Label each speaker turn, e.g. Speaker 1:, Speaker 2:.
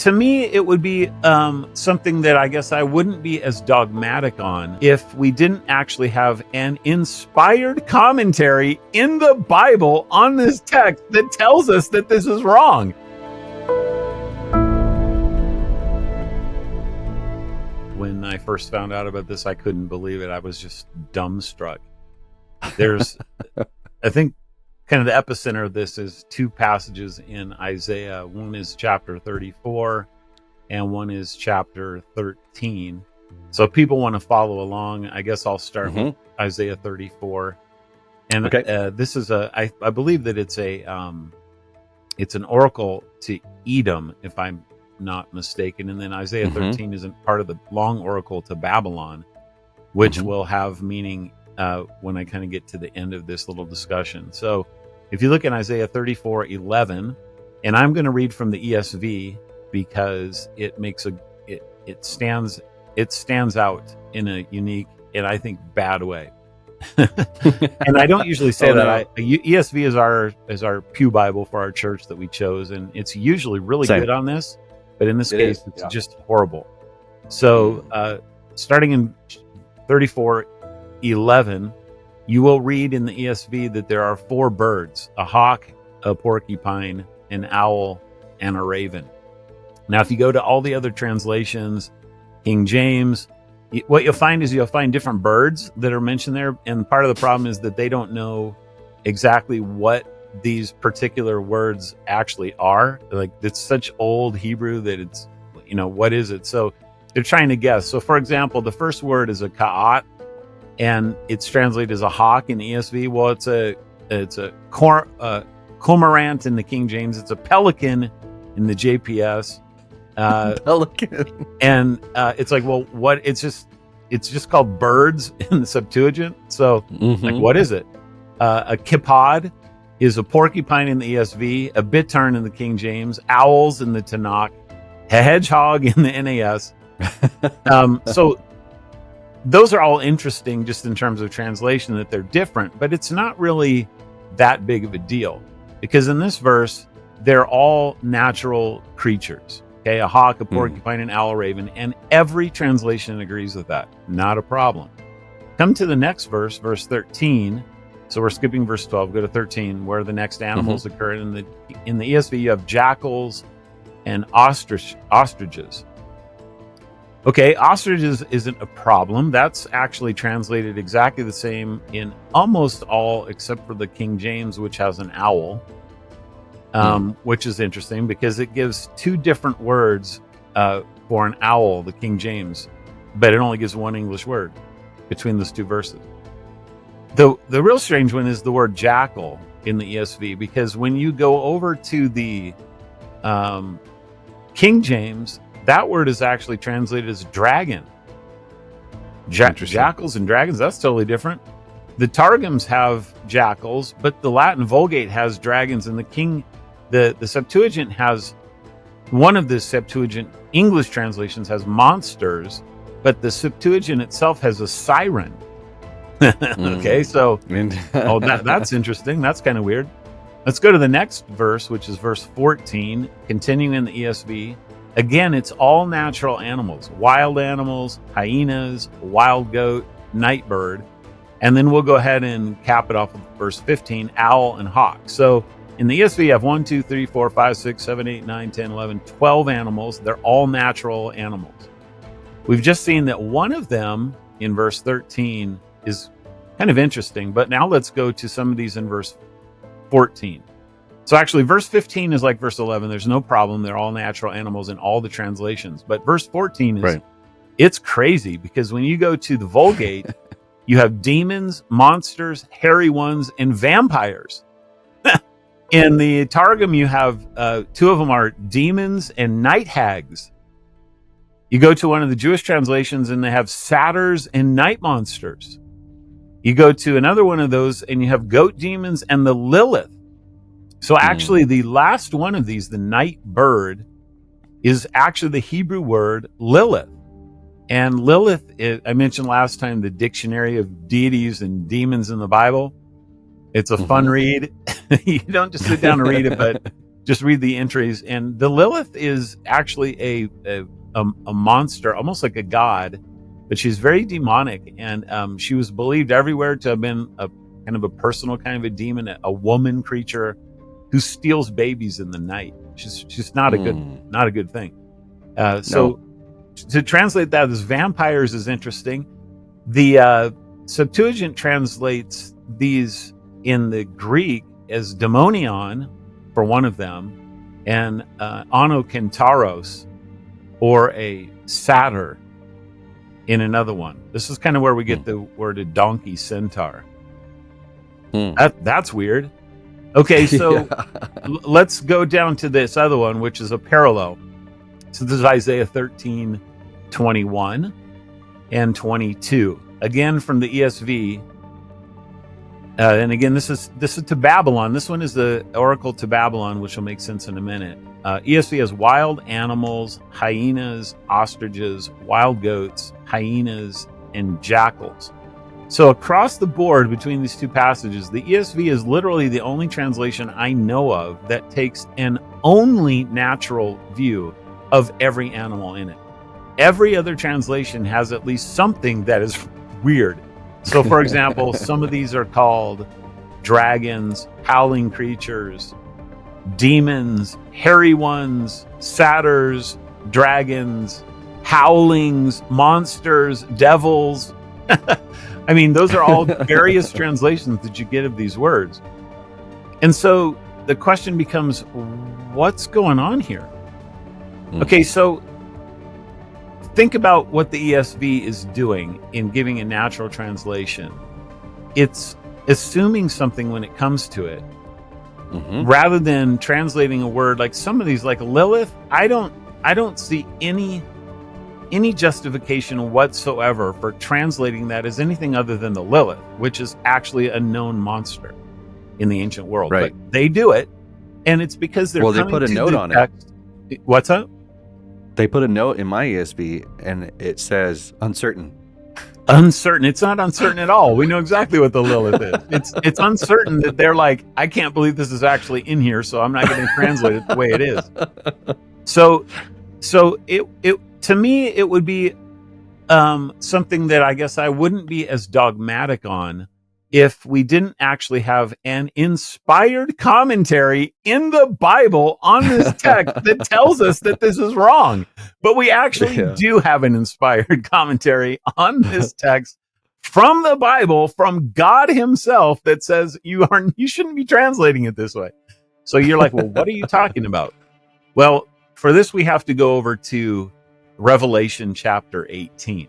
Speaker 1: To me, it would be something that I guess I wouldn't be as dogmatic on if we didn't actually have an inspired commentary in the Bible on this text that tells us that this is wrong. When I first found out about this, I couldn't believe it. I was just dumbstruck. There's, I think, kind of the epicenter of this is two passages in Isaiah. One is chapter 34 and one is chapter 13. So if people want to follow along, I guess I'll start with Isaiah 34. And this is I believe that it's an oracle to Edom, if I'm not mistaken. And then Isaiah 13 is part of the long oracle to Babylon, which will have meaning when I kind of get to the end of this little discussion. So if you look at Isaiah 34:11, and I'm going to read from the ESV because it makes it stands out in a unique and I think bad way. And I don't usually say that. ESV is our pew Bible for our church that we chose, and it's usually really good on this, but in this case, it's just horrible. So starting in 34:11. You will read in the ESV that there are four birds: a hawk, a porcupine, an owl, and a raven. Now, if you go to all the other translations, King James, what you'll find is you'll find different birds that are mentioned there. And part of the problem is that they don't know exactly what these particular words actually are. Like, it's such old Hebrew that it's, what is it? So they're trying to guess. So, for example, the first word is a ka'at, and it's translated as a hawk in the ESV. Well, it's a cormorant in the King James. It's a pelican in the JPS.
Speaker 2: Pelican.
Speaker 1: And it's like, well, what? It's just called birds in the Septuagint. So, like, what is it? A kipod is a porcupine in the ESV, a bittern in the King James, owls in the Tanakh, a hedgehog in the NAS. So those are all interesting just in terms of translation, that they're different, but it's not really that big of a deal, because in this verse, they're all natural creatures. Okay, a hawk, a porcupine, an owl, a raven, and every translation agrees with that. Not a problem. Come to the next verse, verse 13. So we're skipping verse 12, go to 13, where the next animals occur. In the ESV, you have jackals and ostriches. Okay, ostriches isn't a problem. That's actually translated exactly the same in almost all except for the King James, which has an owl, which is interesting because it gives two different words for an owl, the King James, but it only gives one English word between those two verses. The real strange one is the word jackal in the ESV, because when you go over to the King James, that word is actually translated as dragon. Jackals and dragons, that's totally different. The Targums have jackals, but the Latin Vulgate has dragons, and the Septuagint has, one of the Septuagint English translations has monsters, but the Septuagint itself has a siren. Okay, so that's interesting. That's kind of weird. Let's go to the next verse, which is verse 14, continuing in the ESV. Again, it's all natural animals, wild animals, hyenas, wild goat, night bird. And then we'll go ahead and cap it off with verse 15, owl and hawk. So in the ESV, you have 1, 2, 3, 4, 5, 6, 7, 8, 9, 10, 11, 12 animals. They're all natural animals. We've just seen that one of them in verse 13 is kind of interesting, but now let's go to some of these in verse 14. So actually, verse 15 is like verse 11. There's no problem. They're all natural animals in all the translations. But verse 14 is, It's crazy, because when you go to the Vulgate, you have demons, monsters, hairy ones, and vampires. In the Targum, you have two of them are demons and night hags. You go to one of the Jewish translations, and they have satyrs and night monsters. You go to another one of those, and you have goat demons and the Lilith. So actually, the last one of these, the night bird, is actually the Hebrew word Lilith. And Lilith, I mentioned last time, the dictionary of deities and demons in the Bible. It's a fun read. You don't just sit down and read it, but just read the entries. And the Lilith is actually a monster, almost like a god, but she's very demonic. And she was believed everywhere to have been a kind of a personal kind of a demon, a woman creature who steals babies in the night. She's not a good thing. So to translate that as vampires is interesting. The Septuagint translates these in the Greek as daemonion for one of them, and onokentaros, or a satyr, in another one. This is kind of where we get the word a donkey centaur. That's weird. Okay, so let's go down to this other one, which is a parallel. So this is Isaiah 13, 21 and 22. Again, from the ESV. And again, this is to Babylon. This one is the oracle to Babylon, which will make sense in a minute. ESV has wild animals, hyenas, ostriches, wild goats, hyenas, and jackals. So across the board between these two passages, the ESV is literally the only translation I know of that takes an only natural view of every animal in it. Every other translation has at least something that is weird. So, for example, some of these are called dragons, howling creatures, demons, hairy ones, satyrs, dragons, howlings, monsters, devils. I mean, those are all various translations that you get of these words. And so the question becomes, what's going on here? Okay, so think about what the ESV is doing in giving a natural translation. It's assuming something when it comes to it, rather than translating a word like some of these, like Lilith. I don't see any justification whatsoever for translating that as anything other than the Lilith, which is actually a known monster in the ancient world.
Speaker 2: Right.
Speaker 1: But they do it, and it's because they're
Speaker 2: they put a note on
Speaker 1: it. What's up?
Speaker 2: They put a note in my ESV, and it says uncertain.
Speaker 1: Uncertain. It's not uncertain at all. We know exactly what the Lilith is. It's uncertain that they're like, I can't believe this is actually in here, so I'm not going to translate it the way it is. So it to me, it would be something that I guess I wouldn't be as dogmatic on if we didn't actually have an inspired commentary in the Bible on this text that tells us that this is wrong. But we actually do have an inspired commentary on this text from the Bible, from God himself, that says you shouldn't be translating it this way. So you're like, well, what are you talking about? Well, for this, we have to go over to Revelation chapter 18.